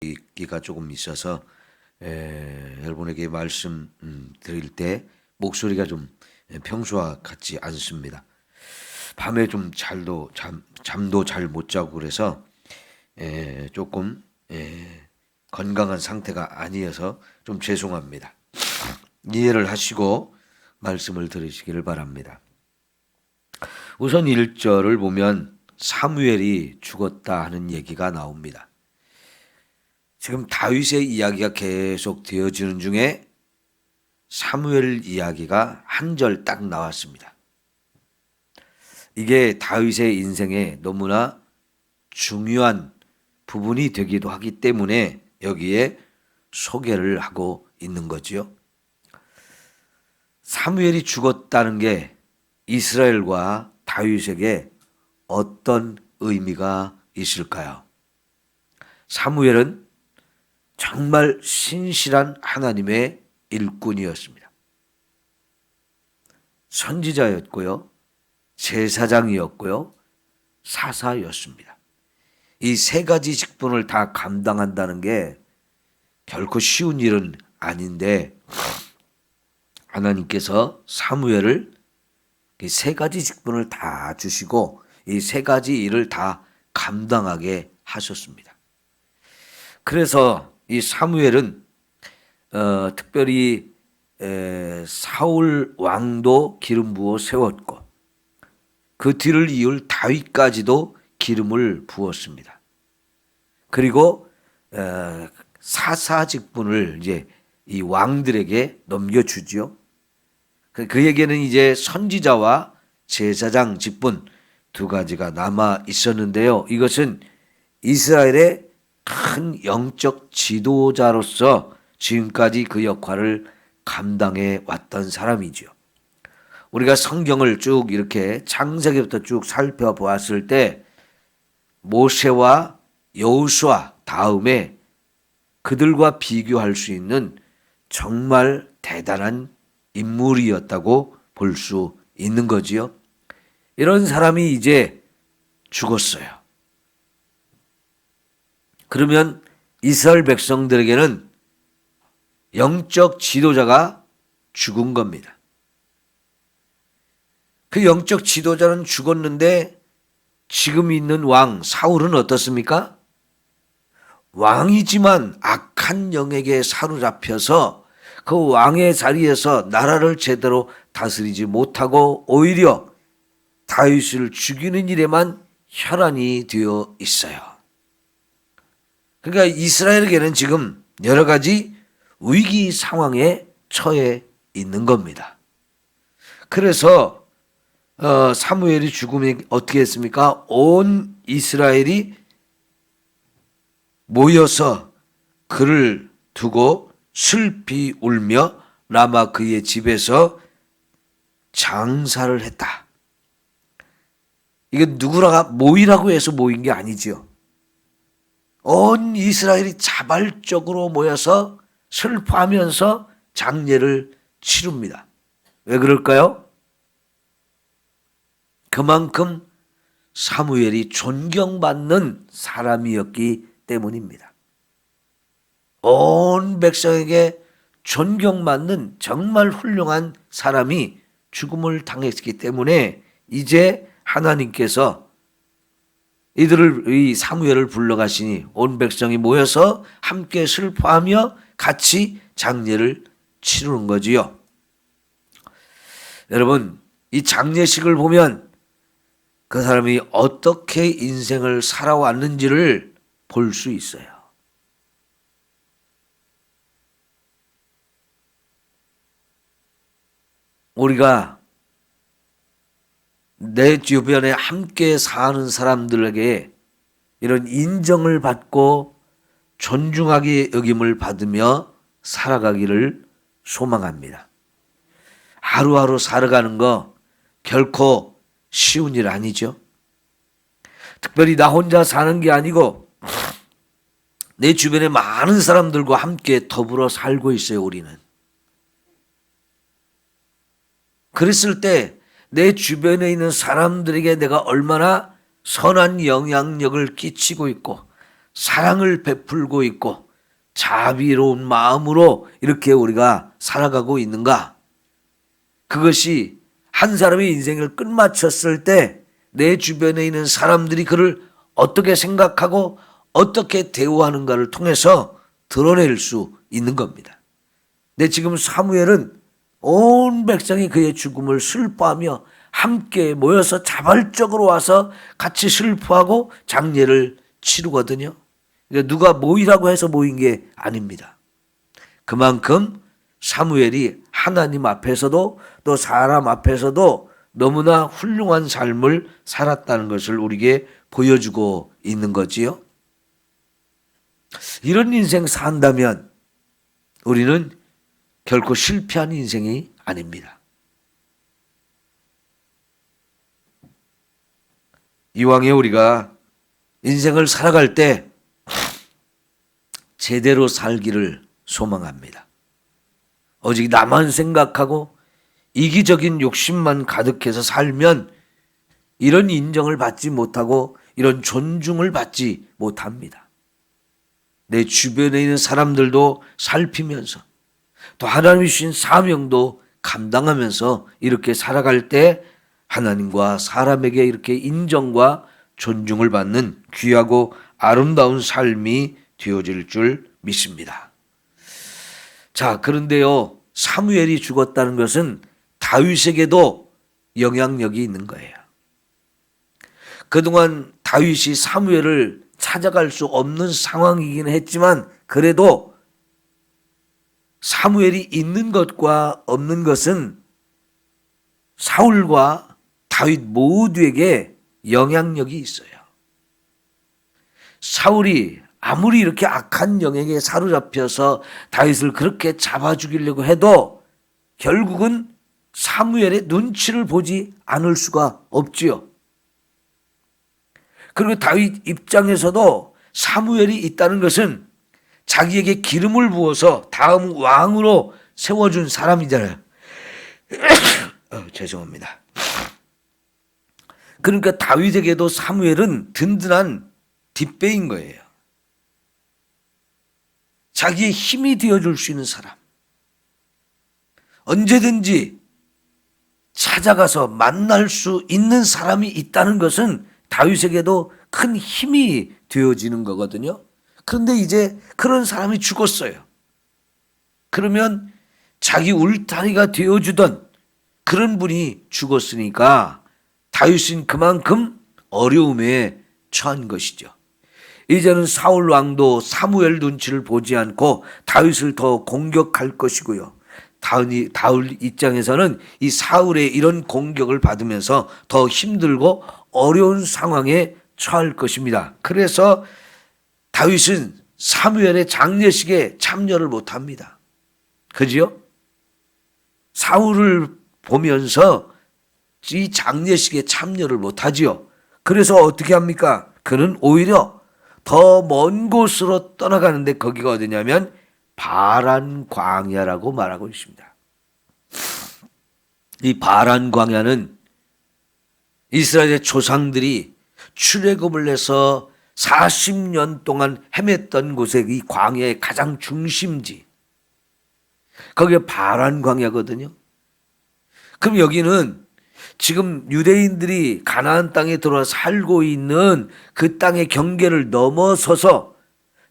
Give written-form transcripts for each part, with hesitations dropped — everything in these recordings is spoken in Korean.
기가 조금 있어서 여러분에게 말씀 드릴 때 목소리가 좀 평소와 같지 않습니다. 밤에 좀 잠도 잘 못 자고 그래서 조금 건강한 상태가 아니어서 좀 죄송합니다. 이해를 하시고 말씀을 들으시기를 바랍니다. 우선 1절을 보면 사무엘이 죽었다 하는 얘기가 나옵니다. 지금 다윗의 이야기가 계속 되어지는 중에 사무엘 이야기가 한 절 딱 나왔습니다. 이게 다윗의 인생에 너무나 중요한 부분이 되기도 하기 때문에 여기에 소개를 하고 있는 거지요. 사무엘이 죽었다는 게 이스라엘과 다윗에게 어떤 의미가 있을까요? 사무엘은 정말 신실한 하나님의 일꾼이었습니다. 선지자였고요, 제사장이었고요, 사사였습니다. 이 세 가지 직분을 다 감당한다는 게 결코 쉬운 일은 아닌데 하나님께서 사무엘을 이 세 가지 직분을 다 주시고 이 세 가지 일을 다 감당하게 하셨습니다. 그래서 이 사무엘은 특별히 사울 왕도 기름 부어 세웠고 그 뒤를 이을 다윗까지도 기름을 부었습니다. 그리고 사사 직분을 이제 이 왕들에게 넘겨주지요. 그에게는 이제 선지자와 제사장 직분 두 가지가 남아 있었는데요. 이것은 이스라엘의 큰 영적 지도자로서 지금까지 그 역할을 감당해 왔던 사람이지요. 우리가 성경을 쭉 이렇게 창세기부터 쭉 살펴보았을 때 모세와 여호수아 다음에 그들과 비교할 수 있는 정말 대단한 인물이었다고 볼 수 있는 거지요. 이런 사람이 이제 죽었어요. 그러면 이스라엘 백성들에게는 영적 지도자가 죽은 겁니다. 그 영적 지도자는 죽었는데 지금 있는 왕 사울은 어떻습니까? 왕이지만 악한 영에게 사로잡혀서 그 왕의 자리에서 나라를 제대로 다스리지 못하고 오히려 다윗을 죽이는 일에만 혈안이 되어 있어요. 그러니까 이스라엘에게는 지금 여러 가지 위기 상황에 처해 있는 겁니다. 그래서 사무엘이 죽음이 어떻게 했습니까? 온 이스라엘이 모여서 그를 두고 슬피 울며 라마 그의 집에서 장사를 했다. 이게 누구라가 모이라고 해서 모인 게 아니지요. 온 이스라엘이 자발적으로 모여서 슬퍼하면서 장례를 치릅니다. 왜 그럴까요? 그만큼 사무엘이 존경받는 사람이었기 때문입니다. 온 백성에게 존경받는 정말 훌륭한 사람이 죽음을 당했기 때문에 이제 하나님께서 이 사무엘을 불러가시니 온 백성이 모여서 함께 슬퍼하며 같이 장례를 치르는 거지요. 여러분, 이 장례식을 보면 그 사람이 어떻게 인생을 살아왔는지를 볼 수 있어요. 우리가 내 주변에 함께 사는 사람들에게 이런 인정을 받고 존중하게 여김을 받으며 살아가기를 소망합니다. 하루하루 살아가는 거 결코 쉬운 일 아니죠. 특별히 나 혼자 사는 게 아니고 내 주변에 많은 사람들과 함께 더불어 살고 있어요, 우리는. 그랬을 때 내 주변에 있는 사람들에게 내가 얼마나 선한 영향력을 끼치고 있고 사랑을 베풀고 있고 자비로운 마음으로 이렇게 우리가 살아가고 있는가? 그것이 한 사람의 인생을 끝마쳤을 때 내 주변에 있는 사람들이 그를 어떻게 생각하고 어떻게 대우하는가를 통해서 드러낼 수 있는 겁니다. 근데 지금 사무엘은 온 백성이 그의 죽음을 슬퍼하며 함께 모여서 자발적으로 와서 같이 슬퍼하고 장례를 치르거든요. 그러니까 누가 모이라고 해서 모인 게 아닙니다. 그만큼 사무엘이 하나님 앞에서도 또 사람 앞에서도 너무나 훌륭한 삶을 살았다는 것을 우리에게 보여주고 있는 거지요. 이런 인생 산다면 우리는 결코 실패한 인생이 아닙니다. 이왕에 우리가 인생을 살아갈 때 제대로 살기를 소망합니다. 오직 나만 생각하고 이기적인 욕심만 가득해서 살면 이런 인정을 받지 못하고 이런 존중을 받지 못합니다. 내 주변에 있는 사람들도 살피면서 또 하나님이 주신 사명도 감당하면서 이렇게 살아갈 때 하나님과 사람에게 이렇게 인정과 존중을 받는 귀하고 아름다운 삶이 되어질 줄 믿습니다. 자, 그런데요, 사무엘이 죽었다는 것은 다윗에게도 영향력이 있는 거예요. 그동안 다윗이 사무엘을 찾아갈 수 없는 상황이긴 했지만 그래도 사무엘이 있는 것과 없는 것은 사울과 다윗 모두에게 영향력이 있어요. 사울이 아무리 이렇게 악한 영에게 사로잡혀서 다윗을 그렇게 잡아 죽이려고 해도 결국은 사무엘의 눈치를 보지 않을 수가 없지요. 그리고 다윗 입장에서도 사무엘이 있다는 것은 자기에게 기름을 부어서 다음 왕으로 세워준 사람이잖아요. 죄송합니다. 그러니까 다윗에게도 사무엘은 든든한 뒷배인 거예요. 자기의 힘이 되어줄 수 있는 사람. 언제든지 찾아가서 만날 수 있는 사람이 있다는 것은 다윗에게도 큰 힘이 되어지는 거거든요. 그런데 이제 그런 사람이 죽었어요. 그러면 자기 울타리가 되어주던 그런 분이 죽었으니까 다윗은 그만큼 어려움에 처한 것이죠. 이제는 사울 왕도 사무엘 눈치를 보지 않고 다윗을 더 공격할 것이고요. 다윗 입장에서는 이 사울의 이런 공격을 받으면서 더 힘들고 어려운 상황에 처할 것입니다. 그래서 다윗은 사무엘의 장례식에 참여를 못합니다. 그지요? 사울을 보면서 이 장례식에 참여를 못하지요. 그래서 어떻게 합니까? 그는 오히려 더 먼 곳으로 떠나가는데 거기가 어디냐면 바란 광야라고 말하고 있습니다. 이 바란 광야는 이스라엘의 조상들이 출애굽을 해서 40년 동안 헤맸던 곳에 이 광야의 가장 중심지. 거기가 바란 광야거든요. 그럼 여기는 지금 유대인들이 가나안 땅에 들어와 살고 있는 그 땅의 경계를 넘어서서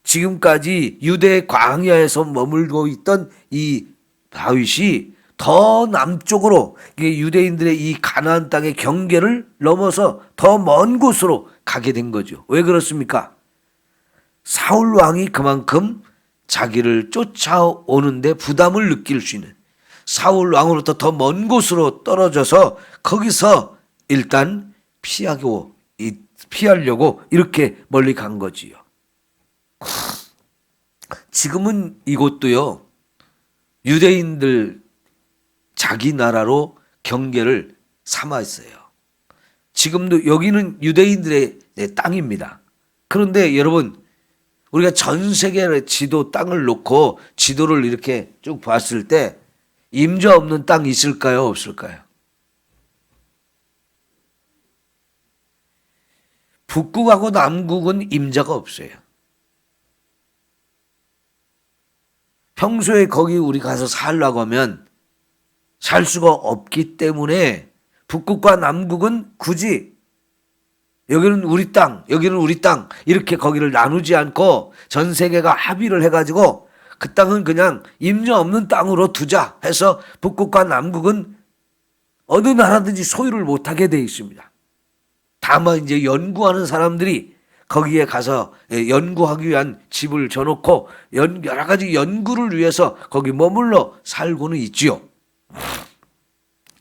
지금까지 유대 광야에서 머물고 있던 이 다윗이 더 남쪽으로 유대인들의 이 가나안 땅의 경계를 넘어서 더 먼 곳으로 가게 된 거죠. 왜 그렇습니까? 사울 왕이 그만큼 자기를 쫓아오는데 부담을 느낄 수 있는 사울 왕으로부터 더 먼 곳으로 떨어져서 거기서 일단 피하려고 이렇게 멀리 간 거지요. 지금은 이곳도요, 유대인들 자기 나라로 경계를 삼아 있어요. 지금도 여기는 유대인들의 땅입니다. 그런데 여러분, 우리가 전 세계의 지도 땅을 놓고 지도를 이렇게 쭉 봤을 때 임자 없는 땅 있을까요? 없을까요? 북극하고 남극은 임자가 없어요. 평소에 거기 우리 가서 살라고 하면 살 수가 없기 때문에 북극과 남극은 굳이 여기는 우리 땅, 여기는 우리 땅 이렇게 거기를 나누지 않고 전 세계가 합의를 해가지고 그 땅은 그냥 임자 없는 땅으로 두자 해서 북극과 남극은 어느 나라든지 소유를 못하게 돼 있습니다. 다만 이제 연구하는 사람들이 거기에 가서 연구하기 위한 집을 줘놓고 여러 가지 연구를 위해서 거기 머물러 살고는 있지요.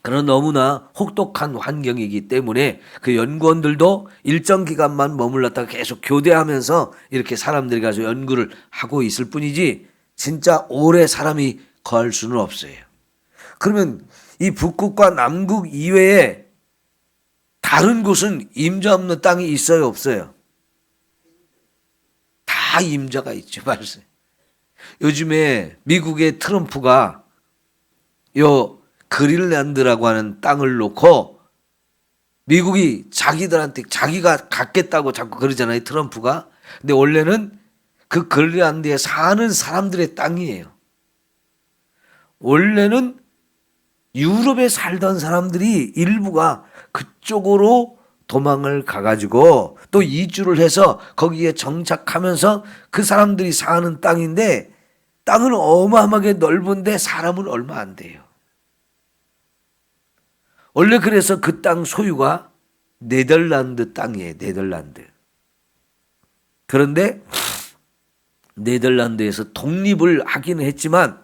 그러나 너무나 혹독한 환경이기 때문에 그 연구원들도 일정 기간만 머물렀다가 계속 교대하면서 이렇게 사람들이 가서 연구를 하고 있을 뿐이지 진짜 오래 사람이 거할 수는 없어요. 그러면 이 북극과 남극 이외에 다른 곳은 임자 없는 땅이 있어요, 없어요? 다 임자가 있죠, 말씀. 요즘에 미국의 트럼프가 요 그린란드라고 하는 땅을 놓고 미국이 자기들한테 자기가 갖겠다고 자꾸 그러잖아요, 트럼프가. 근데 원래는 그 그린란드에 사는 사람들의 땅이에요. 원래는 유럽에 살던 사람들이 일부가 그쪽으로 도망을 가가지고 또 이주를 해서 거기에 정착하면서 그 사람들이 사는 땅인데 땅은 어마어마하게 넓은데 사람은 얼마 안 돼요. 원래 그래서 그 땅 소유가 네덜란드 땅이에요. 네덜란드. 그런데 네덜란드에서 독립을 하기는 했지만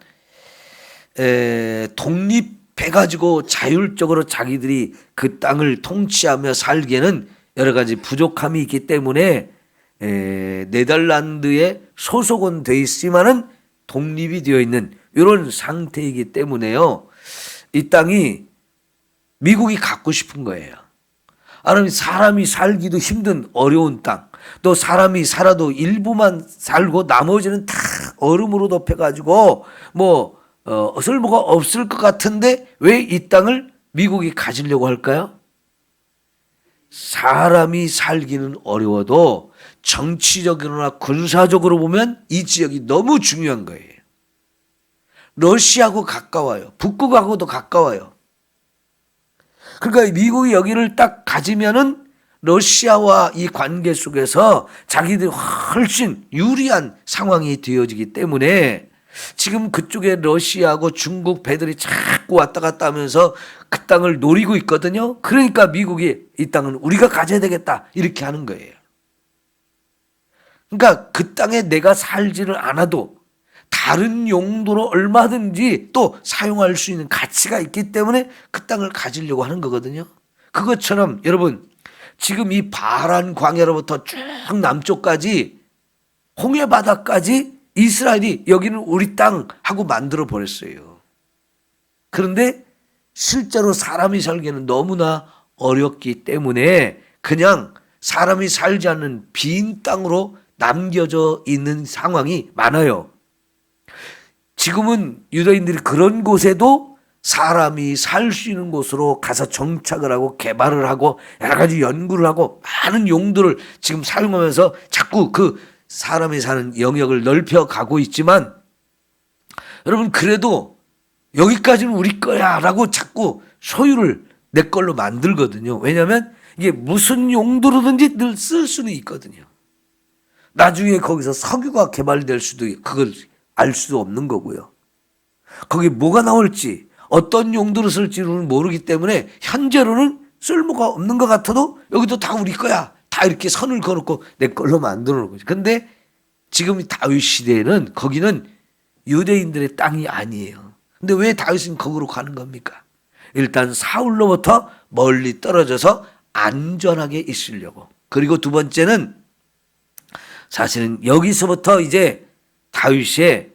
독립해가지고 자율적으로 자기들이 그 땅을 통치하며 살기에는 여러 가지 부족함이 있기 때문에 네덜란드에 소속은 돼 있지만은 독립이 되어 있는 이런 상태이기 때문에요. 이 땅이 미국이 갖고 싶은 거예요. 아니면 사람이 살기도 힘든 어려운 땅, 또 사람이 살아도 일부만 살고 나머지는 다 얼음으로 덮여가지고 쓸모가 없을 것 같은데 왜 이 땅을 미국이 가지려고 할까요? 사람이 살기는 어려워도 정치적으로나 군사적으로 보면 이 지역이 너무 중요한 거예요. 러시아하고 가까워요. 북극하고도 가까워요. 그러니까 미국이 여기를 딱 가지면은 러시아와 이 관계 속에서 자기들이 훨씬 유리한 상황이 되어지기 때문에 지금 그쪽에 러시아하고 중국 배들이 자꾸 왔다 갔다 하면서 그 땅을 노리고 있거든요. 그러니까 미국이 이 땅은 우리가 가져야 되겠다 이렇게 하는 거예요. 그러니까 그 땅에 내가 살지를 않아도 다른 용도로 얼마든지 또 사용할 수 있는 가치가 있기 때문에 그 땅을 가지려고 하는 거거든요. 그것처럼 여러분 지금 이 바란 광야로부터 쭉 남쪽까지 홍해 바다까지 이스라엘이 여기는 우리 땅 하고 만들어 버렸어요. 그런데 실제로 사람이 살기에는 너무나 어렵기 때문에 그냥 사람이 살지 않는 빈 땅으로 남겨져 있는 상황이 많아요. 지금은 유대인들이 그런 곳에도 사람이 살 수 있는 곳으로 가서 정착을 하고 개발을 하고 여러 가지 연구를 하고 많은 용도를 지금 사용하면서 자꾸 그 사람이 사는 영역을 넓혀가고 있지만 여러분 그래도 여기까지는 우리 거야 라고 자꾸 소유를 내 걸로 만들거든요. 왜냐하면 이게 무슨 용도로든지 늘 쓸 수는 있거든요. 나중에 거기서 석유가 개발될 수도 그걸 알 수도 없는 거고요. 거기 뭐가 나올지 어떤 용도로 쓸지는 모르기 때문에 현재로는 쓸모가 없는 것 같아도 여기도 다 우리 거야. 다 이렇게 선을 그어놓고 내 걸로 만들어 놓은 거죠. 근데 지금 다윗 시대에는 거기는 유대인들의 땅이 아니에요. 근데 왜 다윗은 거기로 가는 겁니까? 일단 사울로부터 멀리 떨어져서 안전하게 있으려고. 그리고 두 번째는 사실은 여기서부터 이제 다윗의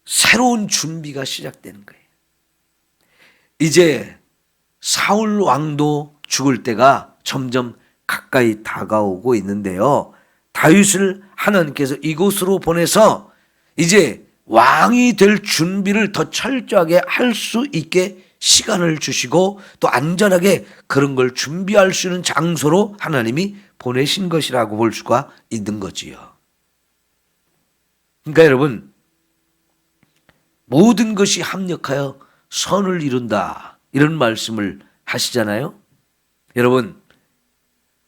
새로운 준비가 시작되는 거예요. 이제 사울 왕도 죽을 때가 점점 가까이 다가오고 있는데요. 다윗을 하나님께서 이곳으로 보내서 이제 왕이 될 준비를 더 철저하게 할 수 있게 시간을 주시고 또 안전하게 그런 걸 준비할 수 있는 장소로 하나님이 보내신 것이라고 볼 수가 있는 거지요. 그러니까 여러분 모든 것이 합력하여 선을 이룬다. 이런 말씀을 하시잖아요. 여러분,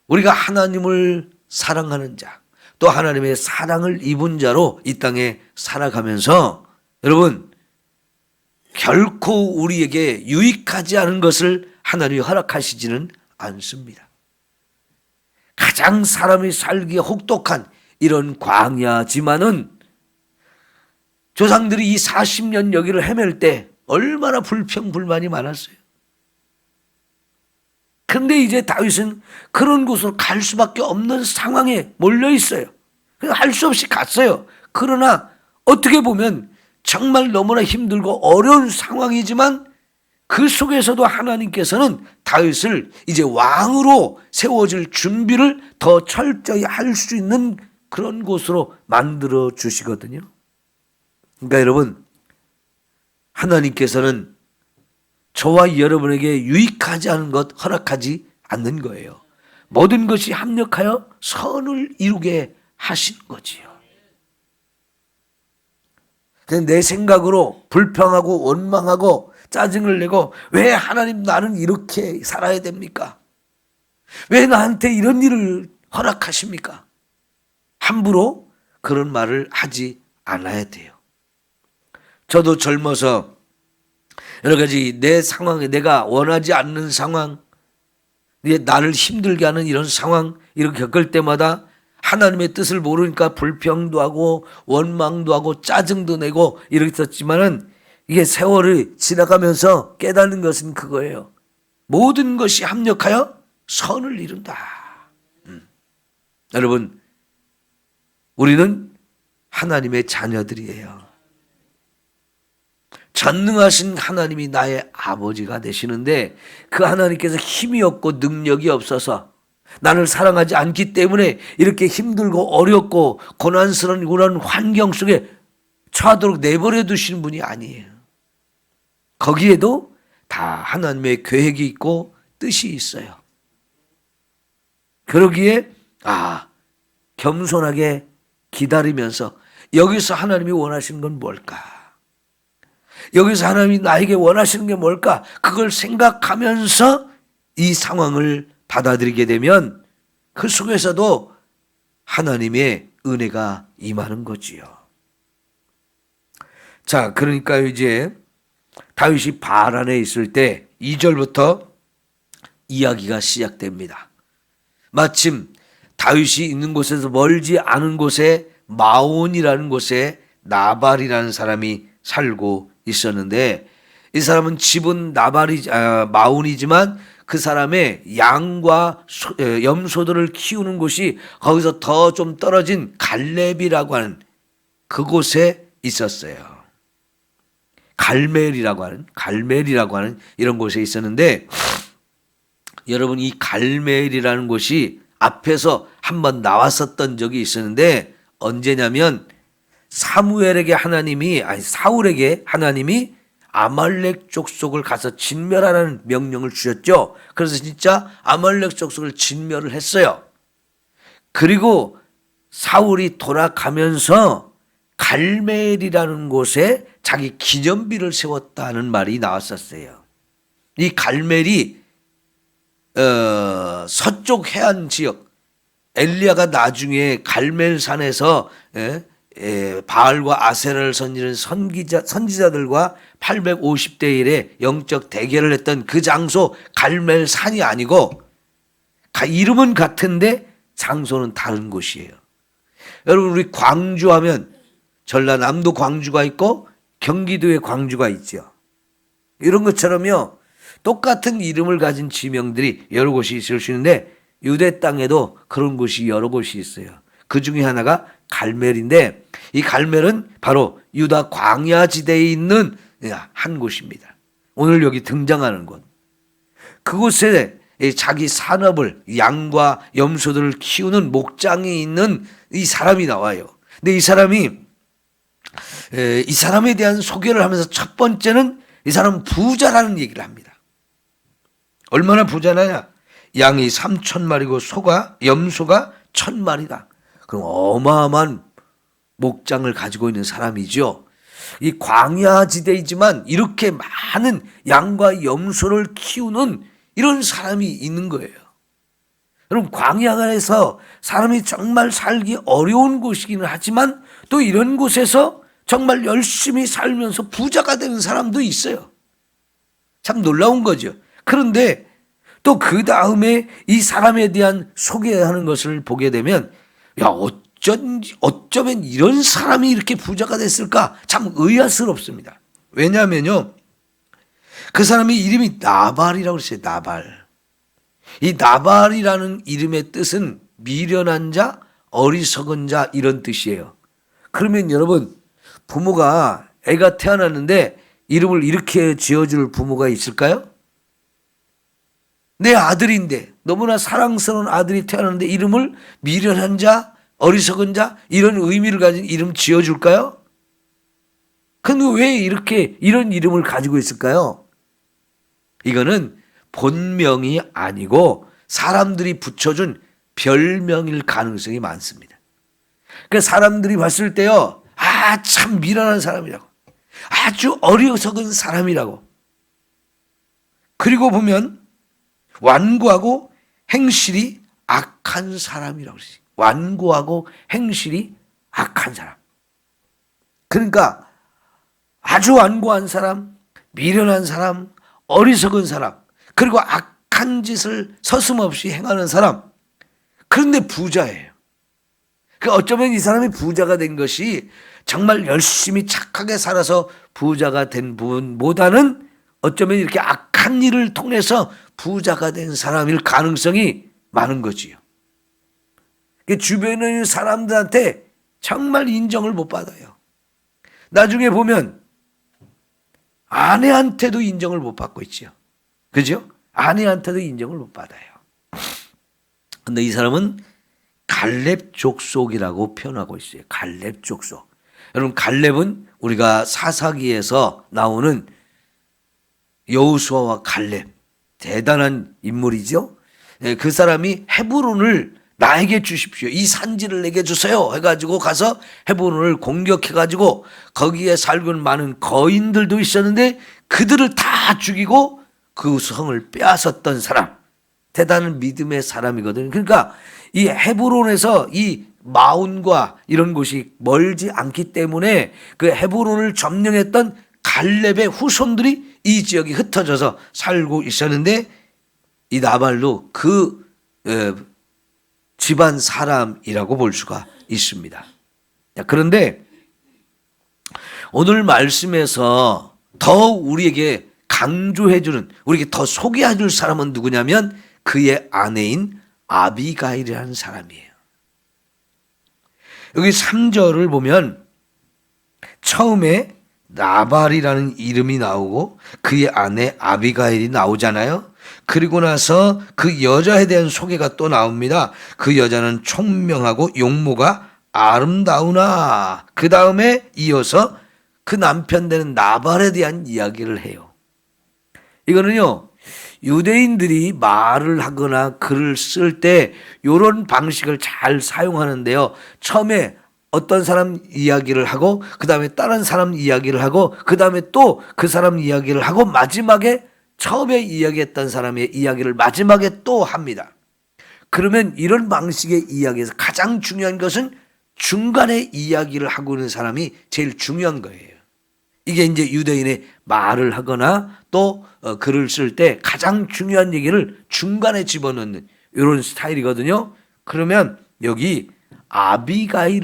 우리가 하나님을 사랑하는 자, 또 하나님의 사랑을 입은 자로 이 땅에 살아가면서 여러분, 결코 우리에게 유익하지 않은 것을 하나님이 허락하시지는 않습니다. 가장 사람이 살기에 혹독한 이런 광야지만은 조상들이 이 40년 여기를 헤맬 때 얼마나 불평불만이 많았어요. 그런데 이제 다윗은 그런 곳으로 갈 수밖에 없는 상황에 몰려 있어요. 할 수 없이 갔어요. 그러나 어떻게 보면 정말 너무나 힘들고 어려운 상황이지만 그 속에서도 하나님께서는 다윗을 이제 왕으로 세워질 준비를 더 철저히 할 수 있는 그런 곳으로 만들어 주시거든요. 그러니까 여러분, 하나님께서는 저와 여러분에게 유익하지 않은 것 허락하지 않는 거예요. 모든 것이 합력하여 선을 이루게 하시는 거지요. 내 생각으로 불평하고 원망하고 짜증을 내고 왜 하나님 나는 이렇게 살아야 됩니까? 왜 나한테 이런 일을 허락하십니까? 함부로 그런 말을 하지 않아야 돼요. 저도 젊어서 여러 가지 내 상황에 내가 원하지 않는 상황, 나를 힘들게 하는 이런 상황 이렇게 겪을 때마다 하나님의 뜻을 모르니까 불평도 하고 원망도 하고 짜증도 내고 이랬었지만은 이게 세월이 지나가면서 깨닫는 것은 그거예요. 모든 것이 합력하여 선을 이룬다. 여러분, 우리는 하나님의 자녀들이에요. 전능하신 하나님이 나의 아버지가 되시는데 그 하나님께서 힘이 없고 능력이 없어서 나를 사랑하지 않기 때문에 이렇게 힘들고 어렵고 고난스러운 그런 환경 속에 처하도록 내버려 두시는 분이 아니에요. 거기에도 다 하나님의 계획이 있고 뜻이 있어요. 그러기에 겸손하게 기다리면서 여기서 하나님이 원하시는 건 뭘까? 여기서 하나님이 나에게 원하시는 게 뭘까? 그걸 생각하면서 이 상황을 받아들이게 되면 그 속에서도 하나님의 은혜가 임하는 거지요. 자, 그러니까 이제 다윗이 바란에 있을 때 2절부터 이야기가 시작됩니다. 마침 다윗이 있는 곳에서 멀지 않은 곳에 마온이라는 곳에 나발이라는 사람이 살고 있었는데 이 사람은 집은 마온이지만 그 사람의 양과 염소들을 키우는 곳이 거기서 더 좀 떨어진 갈렙이라고 하는 그곳에 있었어요. 갈멜이라고 하는 이런 곳에 있었는데 여러분, 이 갈멜이라는 곳이 앞에서 한번 나왔었던 적이 있었는데 언제냐면 사울에게 하나님이 아말렉 족속을 가서 진멸하라는 명령을 주셨죠. 그래서 진짜 아말렉 족속을 진멸을 했어요. 그리고 사울이 돌아가면서 갈멜이라는 곳에 자기 기념비를 세웠다는 말이 나왔었어요. 이 갈멜이 서쪽 해안 지역, 엘리야가 나중에 갈멜산에서 바알과 아세라를 섬기는 선지자들과 850대 1의 영적 대결을 했던 그 장소 갈멜산이 아니고 이름은 같은데 장소는 다른 곳이에요. 여러분, 우리 광주하면 전라남도 광주가 있고 경기도에 광주가 있죠. 이런 것처럼요, 똑같은 이름을 가진 지명들이 여러 곳이 있을 수 있는데 유대 땅에도 그런 곳이 여러 곳이 있어요. 그 중에 하나가 갈멜인데 이 갈멜은 바로 유다 광야지대에 있는 한 곳입니다. 오늘 여기 등장하는 곳. 그곳에 자기 산업을 양과 염소들을 키우는 목장이 있는 이 사람이 나와요. 근데 이 사람에 대한 소개를 하면서 첫 번째는 이 사람은 부자라는 얘기를 합니다. 얼마나 부자냐? 양이 3,000마리고 염소가 1,000마리다. 그럼 어마어마한 목장을 가지고 있는 사람이죠. 이 광야 지대이지만 이렇게 많은 양과 염소를 키우는 이런 사람이 있는 거예요. 여러분, 광야에서 사람이 정말 살기 어려운 곳이기는 하지만 또 이런 곳에서 정말 열심히 살면서 부자가 되는 사람도 있어요. 참 놀라운 거죠. 그런데 또 그 다음에 이 사람에 대한 소개하는 것을 보게 되면, 야, 어쩌면 이런 사람이 이렇게 부자가 됐을까? 참 의아스럽습니다. 왜냐하면요, 그 사람의 이름이 나발이라고 그랬어요. 나발. 이 나발이라는 이름의 뜻은 미련한 자, 어리석은 자, 이런 뜻이에요. 그러면 여러분, 부모가 애가 태어났는데 이름을 이렇게 지어줄 부모가 있을까요? 내 아들인데, 너무나 사랑스러운 아들이 태어났는데 이름을 미련한 자, 어리석은 자, 이런 의미를 가진 이름 지어줄까요? 근데 왜 이렇게 이런 이름을 가지고 있을까요? 이거는 본명이 아니고 사람들이 붙여준 별명일 가능성이 많습니다. 그러니까 사람들이 봤을 때요, 아, 참 미련한 사람이라고, 아주 어리석은 사람이라고. 그리고 보면 완고하고 행실이 악한 사람이라고 그러지. 완고하고 행실이 악한 사람. 그러니까 아주 완고한 사람, 미련한 사람, 어리석은 사람, 그리고 악한 짓을 서슴없이 행하는 사람. 그런데 부자예요. 그러니까 어쩌면 이 사람이 부자가 된 것이 정말 열심히 착하게 살아서 부자가 된 분보다는 어쩌면 이렇게 악한 일을 통해서 부자가 된 사람일 가능성이 많은 거지요. 주변에 있는 사람들한테 정말 인정을 못 받아요. 나중에 보면 아내한테도 인정을 못 받고 있죠. 그죠? 아내한테도 인정을 못 받아요. 근데 이 사람은 갈렙 족속이라고 표현하고 있어요. 갈렙 족속. 여러분, 갈렙은 우리가 사사기에서 나오는 여호수아와 갈렙, 대단한 인물이죠. 그 사람이 헤브론을 나에게 주십시오, 이 산지를 내게 주세요 해가지고 가서 헤브론을 공격해가지고 거기에 살고 있는 많은 거인들도 있었는데 그들을 다 죽이고 그 성을 빼앗았던 사람, 대단한 믿음의 사람이거든요. 그러니까 이 헤브론에서 이 마온과 이런 곳이 멀지 않기 때문에 그 헤브론을 점령했던 갈렙의 후손들이 이 지역에 흩어져서 살고 있었는데 이 나발도 그 집안 사람이라고 볼 수가 있습니다. 그런데 오늘 말씀에서 더 우리에게 강조해주는, 우리에게 더 소개해줄 사람은 누구냐면 그의 아내인 아비가일이라는 사람이에요. 여기 3절을 보면 처음에 나발이라는 이름이 나오고 그의 아내 아비가일이 나오잖아요. 그리고 나서 그 여자에 대한 소개가 또 나옵니다. 그 여자는 총명하고 용모가 아름다우나. 그 다음에 이어서 그 남편 되는 나발에 대한 이야기를 해요. 이거는요, 유대인들이 말을 하거나 글을 쓸 때 이런 방식을 잘 사용하는데요. 처음에 어떤 사람 이야기를 하고 그 다음에 다른 사람 이야기를 하고 그 다음에 또 그 사람 이야기를 하고 마지막에 처음에 이야기했던 사람의 이야기를 마지막에 또 합니다. 그러면 이런 방식의 이야기에서 가장 중요한 것은 중간에 이야기를 하고 있는 사람이 제일 중요한 거예요. 이게 이제 유대인의 말을 하거나 또 글을 쓸 때 가장 중요한 얘기를 중간에 집어넣는 이런 스타일이거든요. 그러면 여기 아비가일이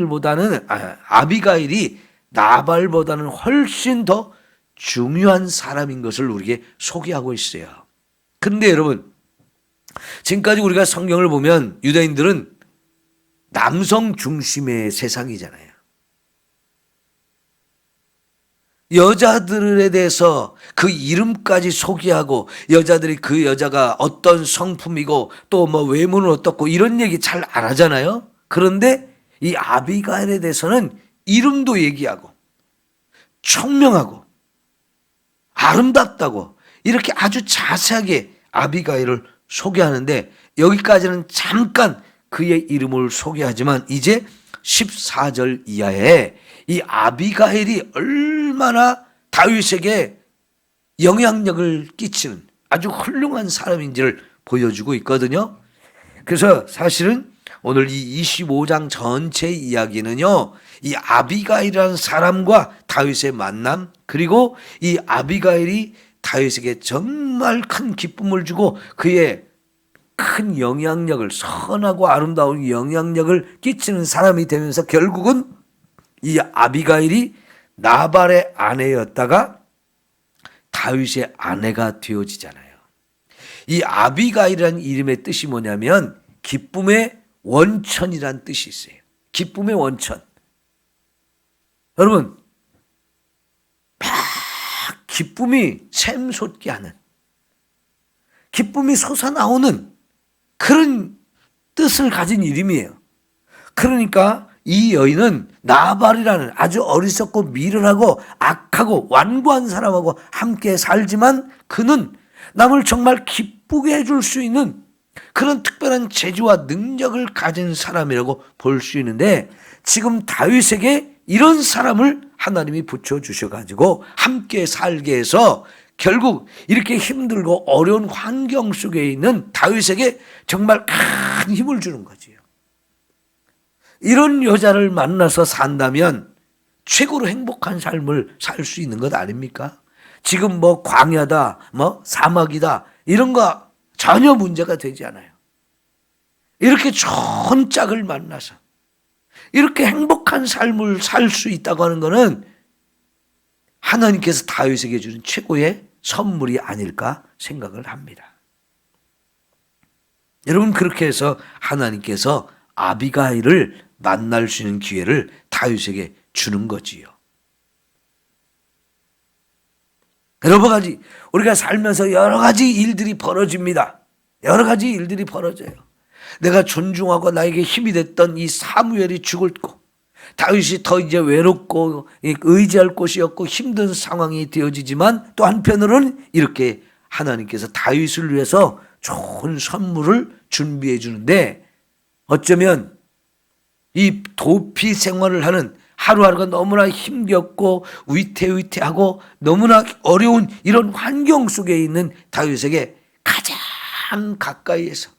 나발보다는 훨씬 더 중요한 사람인 것을 우리에게 소개하고 있어요. 그런데 여러분, 지금까지 우리가 성경을 보면 유대인들은 남성 중심의 세상이잖아요. 여자들에 대해서 그 이름까지 소개하고 여자들이 그 여자가 어떤 성품이고 또 뭐 외모는 어떻고 이런 얘기 잘 안 하잖아요. 그런데 이 아비가일에 대해서는 이름도 얘기하고 총명하고 아름답다고 이렇게 아주 자세하게 아비가일을 소개하는데 여기까지는 잠깐 그의 이름을 소개하지만 이제 14절 이하에 이 아비가일이 얼마나 다윗에게 영향력을 끼치는 아주 훌륭한 사람인지를 보여주고 있거든요. 그래서 사실은 오늘 이 25장 전체 이야기는요, 이 아비가일이라는 사람과 다윗의 만남, 그리고 이 아비가일이 다윗에게 정말 큰 기쁨을 주고 그의 큰 영향력을, 선하고 아름다운 영향력을 끼치는 사람이 되면서 결국은 이 아비가일이 나발의 아내였다가 다윗의 아내가 되어지잖아요. 이 아비가일이라는 이름의 뜻이 뭐냐면 기쁨의 원천이란 뜻이 있어요. 기쁨의 원천. 여러분, 막 기쁨이 샘솟게 하는, 기쁨이 솟아나오는 그런 뜻을 가진 이름이에요. 그러니까 이 여인은 나발이라는 아주 어리석고 미련하고 악하고 완고한 사람하고 함께 살지만 그는 남을 정말 기쁘게 해줄 수 있는 그런 특별한 재주와 능력을 가진 사람이라고 볼 수 있는데, 지금 다윗에게 이런 사람을 하나님이 붙여주셔가지고 함께 살게 해서 결국 이렇게 힘들고 어려운 환경 속에 있는 다윗에게 정말 큰 힘을 주는 거지요. 이런 여자를 만나서 산다면 최고로 행복한 삶을 살 수 있는 것 아닙니까? 지금 뭐 광야다, 뭐 사막이다, 이런 거 전혀 문제가 되지 않아요. 이렇게 좋은 짝을 만나서 이렇게 행복한 삶을 살 수 있다고 하는 것은 하나님께서 다윗에게 주는 최고의 선물이 아닐까 생각을 합니다. 여러분, 그렇게 해서 하나님께서 아비가일을 만날 수 있는 기회를 다윗에게 주는 거지요. 여러 가지 우리가 살면서 여러 가지 일들이 벌어집니다. 여러 가지 일들이 벌어져요. 내가 존중하고 나에게 힘이 됐던 이 사무엘이 죽었고 다윗이 더 이제 외롭고 의지할 곳이 없고 힘든 상황이 되어지지만 또 한편으로는 이렇게 하나님께서 다윗을 위해서 좋은 선물을 준비해 주는데, 어쩌면 이 도피 생활을 하는 하루하루가 너무나 힘겹고 위태위태하고 너무나 어려운 이런 환경 속에 있는 다윗에게 가장 가까이에서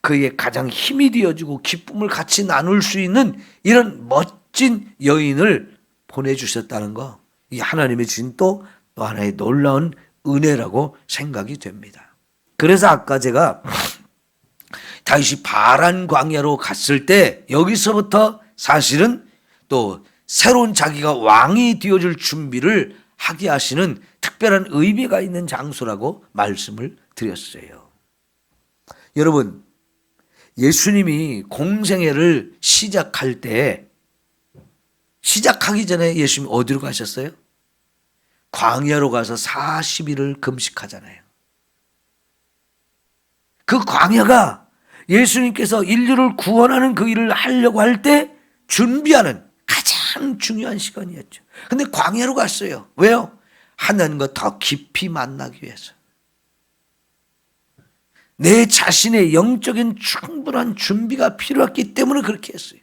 그의 가장 힘이 되어주고 기쁨을 같이 나눌 수 있는 이런 멋진 여인을 보내주셨다는 거, 이 하나님의 주신 또 하나의 놀라운 은혜라고 생각이 됩니다. 그래서 아까 제가 다윗이 바란 광야로 갔을 때 여기서부터 사실은 또 새로운 자기가 왕이 되어줄 준비를 하게 하시는 특별한 의미가 있는 장소라고 말씀을 드렸어요. 여러분, 예수님이 공생애를 시작할 때, 시작하기 전에 예수님이 어디로 가셨어요? 광야로 가서 40일을 금식하잖아요. 그 광야가 예수님께서 인류를 구원하는 그 일을 하려고 할 때 준비하는 가장 중요한 시간이었죠. 근데 광야로 갔어요. 왜요? 하나님과 더 깊이 만나기 위해서. 내 자신의 영적인 충분한 준비가 필요했기 때문에 그렇게 했어요.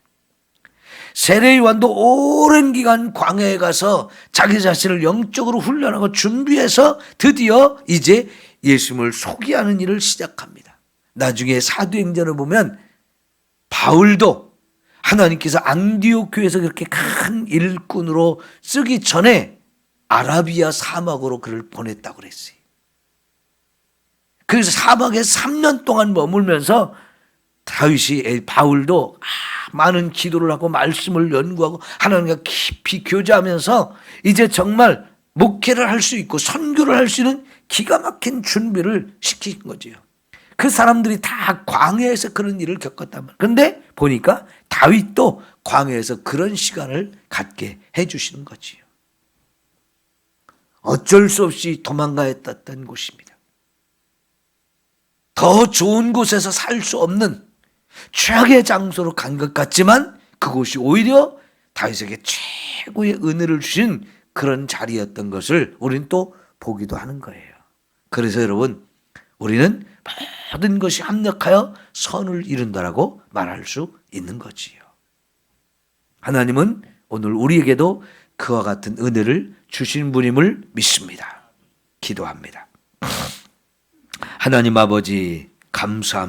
세례요한도 오랜 기간 광야에 가서 자기 자신을 영적으로 훈련하고 준비해서 드디어 이제 예수님을 소개하는 일을 시작합니다. 나중에 사도행전을 보면 바울도 하나님께서 안디옥 교회에서 그렇게 큰 일꾼으로 쓰기 전에 아라비아 사막으로 그를 보냈다고 그랬어요. 그래서 사막에 3년 동안 머물면서 바울도 많은 기도를 하고 말씀을 연구하고 하나님과 깊이 교제하면서 이제 정말 목회를 할 수 있고 선교를 할 수 있는 기가 막힌 준비를 시킨 거지요. 그 사람들이 다 광야에서 그런 일을 겪었단 말이에요. 그런데 보니까 다윗도 광야에서 그런 시간을 갖게 해주시는 거지요. 어쩔 수 없이 도망가였던 곳입니다. 더 좋은 곳에서 살 수 없는 최악의 장소로 간 것 같지만 그곳이 오히려 다윗에게 최고의 은혜를 주신 그런 자리였던 것을 우리는 또 보기도 하는 거예요. 그래서 여러분, 우리는 모든 것이 합력하여 선을 이룬다라고 말할 수 있는 거지요. 하나님은 오늘 우리에게도 그와 같은 은혜를 주신 분임을 믿습니다. 기도합니다. 하나님 아버지 감사합니다.